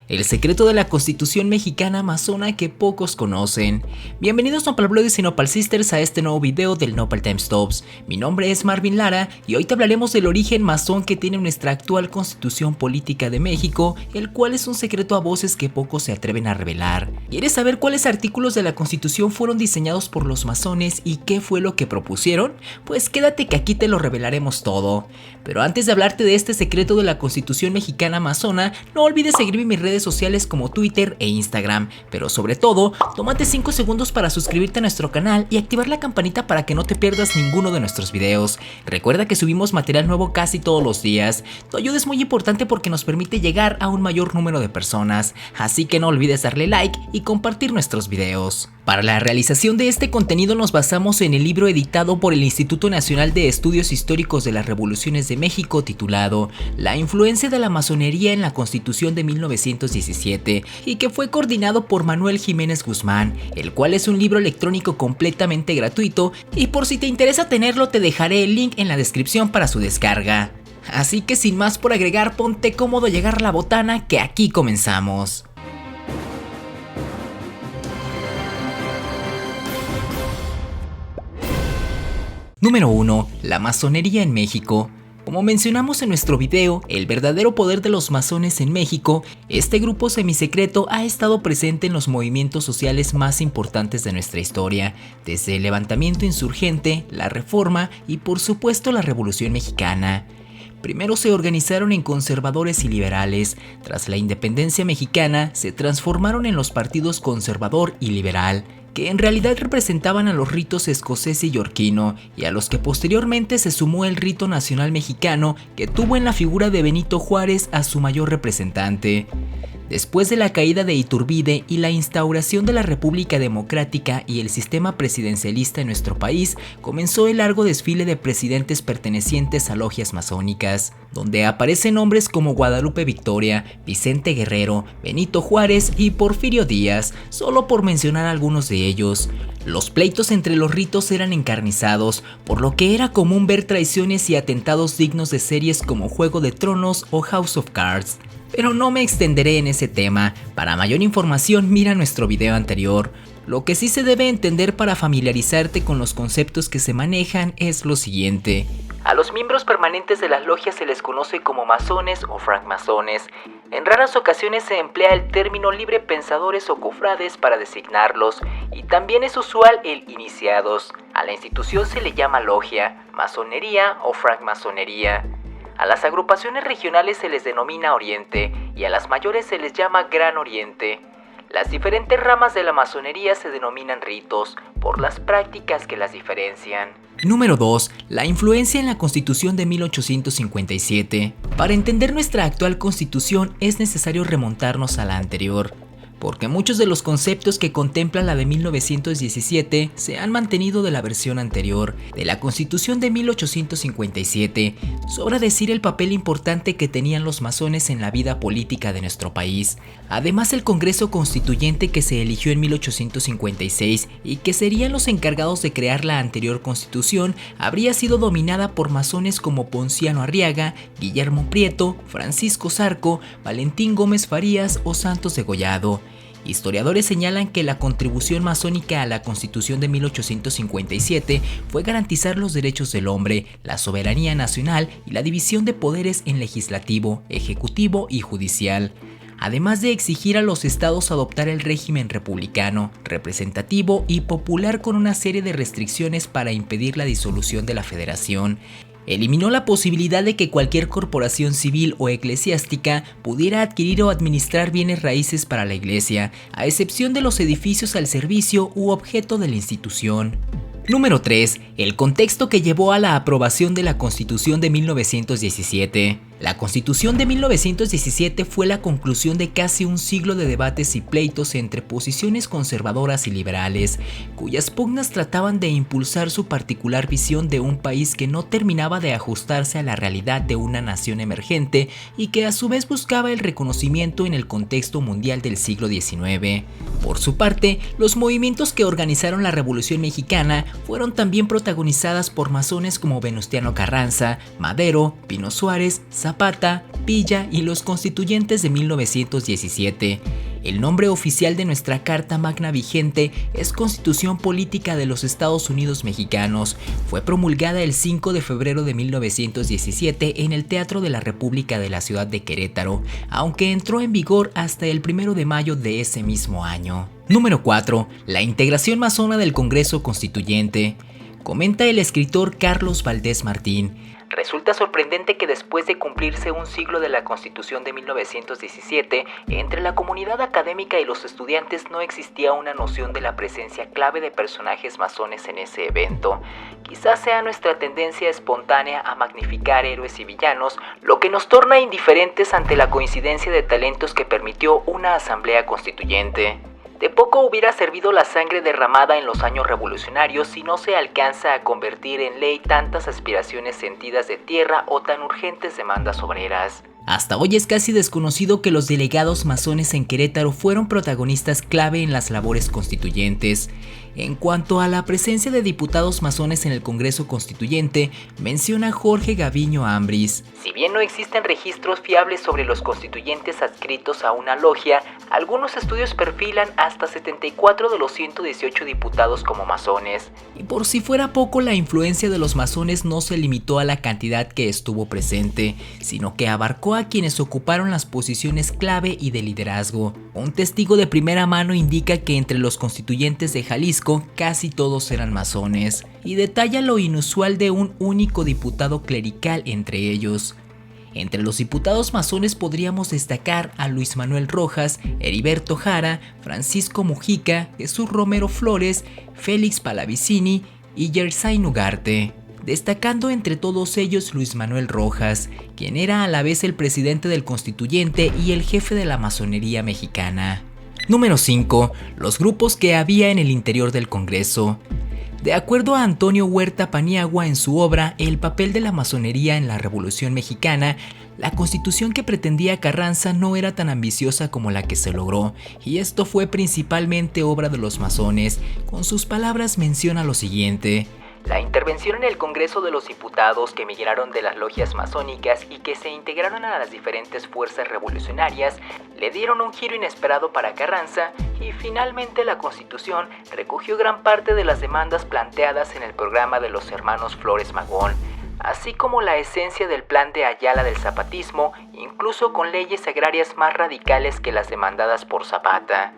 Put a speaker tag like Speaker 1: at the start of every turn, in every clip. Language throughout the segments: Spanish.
Speaker 1: El secreto de la Constitución mexicana masona que pocos conocen. Bienvenidos Nopal Brothers y Nopal Sisters a este nuevo video del Nopal Time Stops. Mi nombre es Marvin Lara y hoy te hablaremos del origen masón que tiene nuestra actual Constitución Política de México, el cual es un secreto a voces que pocos se atreven a revelar. ¿Quieres saber cuáles artículos de la Constitución fueron diseñados por los masones y qué fue lo que propusieron? Pues quédate que aquí te lo revelaremos todo. Pero antes de hablarte de este secreto de la Constitución mexicana masona, no olvides seguirme en mis redes sociales como Twitter e Instagram, pero sobre todo, tómate 5 segundos para suscribirte a nuestro canal y activar la campanita para que no te pierdas ninguno de nuestros videos. Recuerda que subimos material nuevo casi todos los días. Tu ayuda es muy importante porque nos permite llegar a un mayor número de personas, así que no olvides darle like y compartir nuestros videos. Para la realización de este contenido nos basamos en el libro editado por el Instituto Nacional de Estudios Históricos de las Revoluciones de México titulado La influencia de la masonería en la Constitución de 1917 y que fue coordinado por Manuel Jiménez Guzmán, el cual es un libro electrónico completamente gratuito y por si te interesa tenerlo te dejaré el link en la descripción para su descarga. Así que sin más por agregar, ponte cómodo y agarra la botana que aquí comenzamos. Número 1. La masonería en México. Como mencionamos en nuestro video, el verdadero poder de los masones en México, este grupo semisecreto ha estado presente en los movimientos sociales más importantes de nuestra historia, desde el levantamiento insurgente, la Reforma y por supuesto la Revolución Mexicana. Primero se organizaron en conservadores y liberales, tras la independencia mexicana se transformaron en los partidos conservador y liberal, que en realidad representaban a los ritos escocés y yorquino, y a los que posteriormente se sumó el rito nacional mexicano, que tuvo en la figura de Benito Juárez a su mayor representante. Después de la caída de Iturbide y la instauración de la República Democrática y el sistema presidencialista en nuestro país, comenzó el largo desfile de presidentes pertenecientes a logias masónicas, donde aparecen nombres como Guadalupe Victoria, Vicente Guerrero, Benito Juárez y Porfirio Díaz, solo por mencionar algunos de ellos. Los pleitos entre los ritos eran encarnizados, por lo que era común ver traiciones y atentados dignos de series como Juego de Tronos o House of Cards. Pero no me extenderé en ese tema, para mayor información mira nuestro video anterior. Lo que sí se debe entender para familiarizarte con los conceptos que se manejan es lo siguiente. A los miembros permanentes de las logias se les conoce como masones o francmasones. En raras ocasiones se emplea el término libre pensadores o cofrades para designarlos, y también es usual el iniciados. A la institución se le llama logia, masonería o francmasonería. A las agrupaciones regionales se les denomina Oriente y a las mayores se les llama Gran Oriente. Las diferentes ramas de la masonería se denominan ritos por las prácticas que las diferencian. Número 2. La influencia en la Constitución de 1857. Para entender nuestra actual Constitución es necesario remontarnos a la anterior, porque muchos de los conceptos que contempla la de 1917 se han mantenido de la versión anterior, de la Constitución de 1857. Sobra decir el papel importante que tenían los masones en la vida política de nuestro país. Además, el Congreso Constituyente que se eligió en 1856 y que serían los encargados de crear la anterior Constitución, habría sido dominada por masones como Ponciano Arriaga, Guillermo Prieto, Francisco Zarco, Valentín Gómez Farías o Santos Degollado. Historiadores señalan que la contribución masónica a la Constitución de 1857 fue garantizar los derechos del hombre, la soberanía nacional y la división de poderes en legislativo, ejecutivo y judicial, además de exigir a los estados adoptar el régimen republicano, representativo y popular con una serie de restricciones para impedir la disolución de la federación. Eliminó la posibilidad de que cualquier corporación civil o eclesiástica pudiera adquirir o administrar bienes raíces para la iglesia, a excepción de los edificios al servicio u objeto de la institución. Número 3. El contexto que llevó a la aprobación de la Constitución de 1917. La Constitución de 1917 fue la conclusión de casi un siglo de debates y pleitos entre posiciones conservadoras y liberales, cuyas pugnas trataban de impulsar su particular visión de un país que no terminaba de ajustarse a la realidad de una nación emergente y que a su vez buscaba el reconocimiento en el contexto mundial del siglo XIX. Por su parte, los movimientos que organizaron la Revolución Mexicana fueron también protagonizadas por masones como Venustiano Carranza, Madero, Pino Suárez, Zapata, Villa y los constituyentes de 1917. El nombre oficial de nuestra Carta Magna vigente es Constitución Política de los Estados Unidos Mexicanos. Fue promulgada el 5 de febrero de 1917 en el Teatro de la República de la ciudad de Querétaro, aunque entró en vigor hasta el 1 de mayo de ese mismo año. Número 4. La integración masona del Congreso Constituyente. Comenta el escritor Carlos Valdés Martín. Resulta sorprendente que después de cumplirse un siglo de la Constitución de 1917, entre la comunidad académica y los estudiantes no existía una noción de la presencia clave de personajes masones en ese evento. Quizás sea nuestra tendencia espontánea a magnificar héroes y villanos, lo que nos torna indiferentes ante la coincidencia de talentos que permitió una asamblea constituyente. De poco hubiera servido la sangre derramada en los años revolucionarios si no se alcanza a convertir en ley tantas aspiraciones sentidas de tierra o tan urgentes demandas obreras. Hasta hoy es casi desconocido que los delegados masones en Querétaro fueron protagonistas clave en las labores constituyentes. En cuanto a la presencia de diputados masones en el Congreso Constituyente, menciona Jorge Gaviño Ambris. Si bien no existen registros fiables sobre los constituyentes adscritos a una logia, algunos estudios perfilan hasta 74 de los 118 diputados como masones. Y por si fuera poco, la influencia de los masones no se limitó a la cantidad que estuvo presente, sino que abarcó a quienes ocuparon las posiciones clave y de liderazgo. Un testigo de primera mano indica que entre los constituyentes de Jalisco casi todos eran masones, y detalla lo inusual de un único diputado clerical entre ellos. Entre los diputados masones podríamos destacar a Luis Manuel Rojas, Heriberto Jara, Francisco Mujica, Jesús Romero Flores, Félix Palavicini y Yersay Ugarte. Destacando entre todos ellos Luis Manuel Rojas, quien era a la vez el presidente del Constituyente y el jefe de la masonería mexicana. Número 5. Los grupos que había en el interior del Congreso. De acuerdo a Antonio Huerta Paniagua en su obra El papel de la masonería en la Revolución Mexicana, la constitución que pretendía Carranza no era tan ambiciosa como la que se logró, y esto fue principalmente obra de los masones. Con sus palabras menciona lo siguiente: la intervención en el Congreso de los Diputados que emigraron de las logias masónicas y que se integraron a las diferentes fuerzas revolucionarias le dieron un giro inesperado para Carranza, y finalmente la Constitución recogió gran parte de las demandas planteadas en el programa de los hermanos Flores Magón, así como la esencia del plan de Ayala del zapatismo, incluso con leyes agrarias más radicales que las demandadas por Zapata.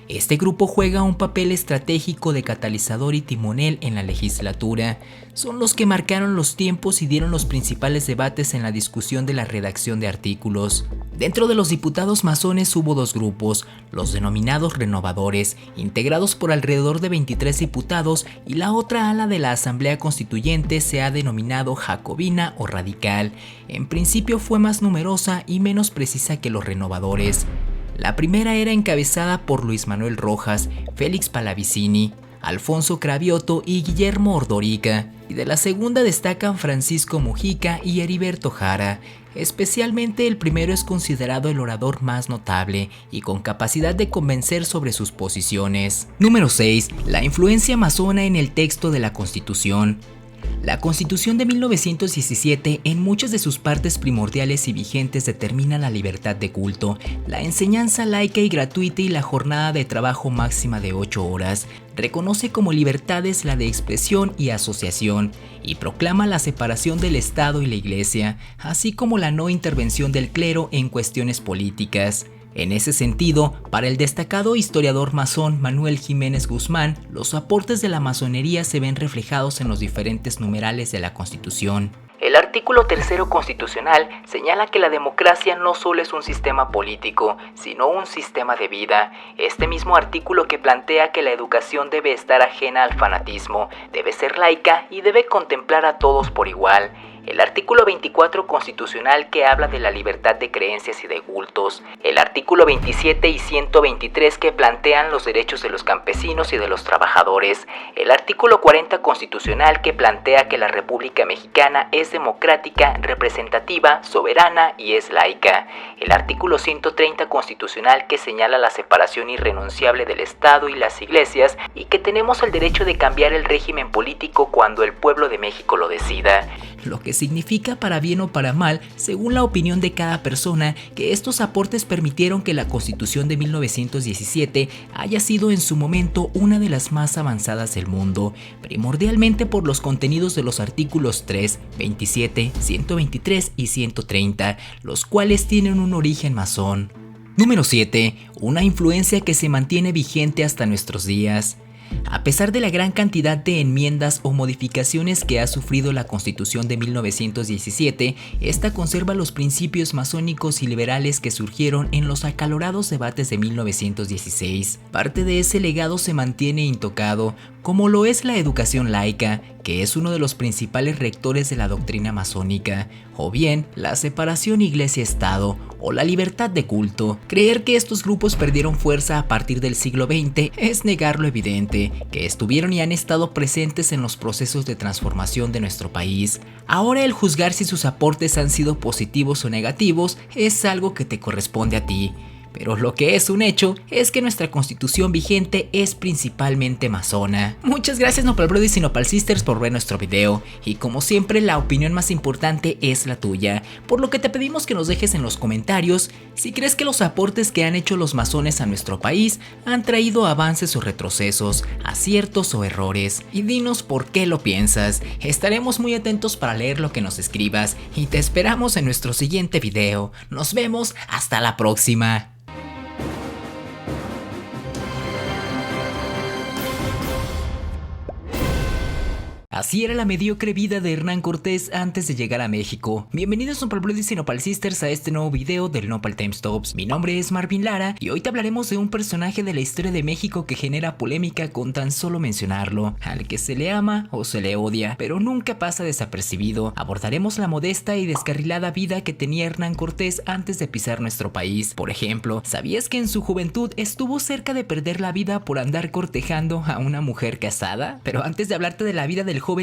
Speaker 1: Este grupo juega un papel estratégico de catalizador y timonel en la legislatura. Son los que marcaron los tiempos y dieron los principales debates en la discusión de la redacción de artículos. Dentro de los diputados masones hubo dos grupos, los denominados renovadores, integrados por alrededor de 23 diputados, y la otra ala de la Asamblea Constituyente se ha denominado jacobina o radical. En principio fue más numerosa y menos precisa que los renovadores. La primera era encabezada por Luis Manuel Rojas, Félix Palavicini, Alfonso Cravioto y Guillermo Ordorica, y de la segunda destacan Francisco Mujica y Heriberto Jara. Especialmente el primero es considerado el orador más notable y con capacidad de convencer sobre sus posiciones. Número 6. La influencia masona en el texto de la Constitución. La Constitución de 1917 en muchas de sus partes primordiales y vigentes determina la libertad de culto, la enseñanza laica y gratuita y la jornada de trabajo máxima de 8 horas. Reconoce como libertades la de expresión y asociación y proclama la separación del Estado y la Iglesia, así como la no intervención del clero en cuestiones políticas. En ese sentido, para el destacado historiador masón Manuel Jiménez Guzmán, los aportes de la masonería se ven reflejados en los diferentes numerales de la Constitución. El artículo 3 constitucional señala que la democracia no solo es un sistema político, sino un sistema de vida. Este mismo artículo que plantea que la educación debe estar ajena al fanatismo, debe ser laica y debe contemplar a todos por igual. El artículo 24 constitucional que habla de la libertad de creencias y de cultos. El artículo 27 y 123 que plantean los derechos de los campesinos y de los trabajadores. El artículo 40 constitucional que plantea que la República Mexicana es democrática, representativa, soberana y es laica. El artículo 130 constitucional que señala la separación irrenunciable del Estado y las iglesias y que tenemos el derecho de cambiar el régimen político cuando el pueblo de México lo decida. Lo que significa para bien o para mal, según la opinión de cada persona, que estos aportes permitieron que la Constitución de 1917 haya sido en su momento una de las más avanzadas del mundo, primordialmente por los contenidos de los artículos 3, 27, 123 y 130, los cuales tienen un origen masón. Número 7. Una influencia que se mantiene vigente hasta nuestros días. A pesar de la gran cantidad de enmiendas o modificaciones que ha sufrido la Constitución de 1917, esta conserva los principios masónicos y liberales que surgieron en los acalorados debates de 1916. Parte de ese legado se mantiene intocado, como lo es la educación laica, que es uno de los principales rectores de la doctrina masónica, o bien la separación iglesia-estado o la libertad de culto. Creer que estos grupos perdieron fuerza a partir del siglo XX es negar lo evidente, que estuvieron y han estado presentes en los procesos de transformación de nuestro país. Ahora el juzgar si sus aportes han sido positivos o negativos es algo que te corresponde a ti. Pero lo que es un hecho es que nuestra constitución vigente es principalmente masona. Muchas gracias Nopal Brothers y Nopal Sisters por ver nuestro video, y como siempre la opinión más importante es la tuya, por lo que te pedimos que nos dejes en los comentarios si crees que los aportes que han hecho los masones a nuestro país han traído avances o retrocesos, aciertos o errores, y dinos por qué lo piensas. Estaremos muy atentos para leer lo que nos escribas y te esperamos en nuestro siguiente video. Nos vemos, hasta la próxima. Así era la mediocre vida de Hernán Cortés antes de llegar a México. Bienvenidos Nopal Brothers y Nopal Sisters a este nuevo video del Nopal Timestamps. Mi nombre es Marvin Lara y hoy te hablaremos de un personaje de la historia de México que genera polémica con tan solo mencionarlo, al que se le ama o se le odia, pero nunca pasa desapercibido. Abordaremos la modesta y descarrilada vida que tenía Hernán Cortés antes de pisar nuestro país. Por ejemplo, ¿sabías que en su juventud estuvo cerca de perder la vida por andar cortejando a una mujer casada? Pero antes de hablarte de la vida del